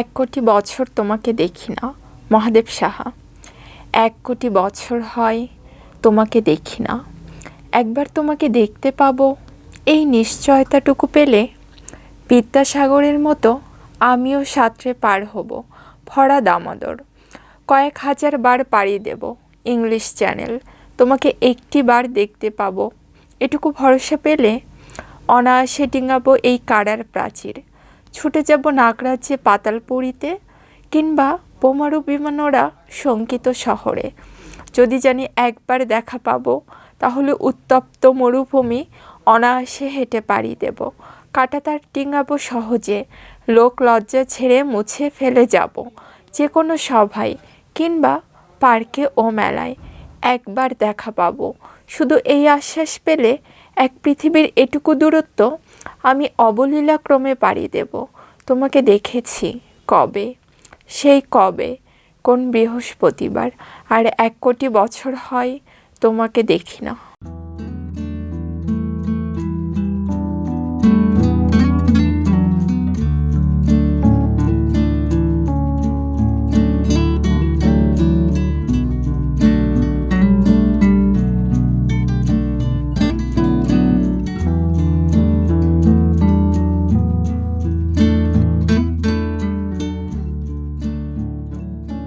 এক কোটি বছর তোমাকে দেখি না। মহাদেব সাহা। এক কোটি বছর হয় তোমাকে দেখি না, একবার তোমাকে দেখতে পাবো এই নিশ্চয়তাটুকু পেলে বিদ্যাসাগরের মতো আমিও সাঁতরে পার হব ভরা দামোদর। কয়েক হাজার বার পাড়ি দেব ইংলিশ চ্যানেল, তোমাকে একটি বার দেখতে পাবো। এটুকু ভরসা পেলে অনায়াসে ডিঙাবো এই কারার প্রাচীর, ছুটে যাব নাগরাজ্যে পাতালপুরীতে, কিংবা বোমারু বিমানোরা শঙ্কিত শহরে। যদি জানি একবার দেখা পাবো, তাহলে উত্তপ্ত মরুভূমি অনায়াসে হেঁটে পাড়ি দেব। কাঁটাতার ডিঙাবো সহজে, লোক লজ্জা ছেড়ে মুছে ফেলে যাব যে কোনো সভায় কিংবা পার্কে ও মেলায়। একবার দেখা পাবো, শুধু এই আশ্বাস পেলে এক পৃথিবীর এটুকু দূরত্ব আমি অবলীলাক্রমে পাড়ি দেব। তোমাকে দেখেছি কবে, সেই কবে, কোন বৃহস্পতিবার, আর এক কোটি বছর হয় তোমাকে দেখি না।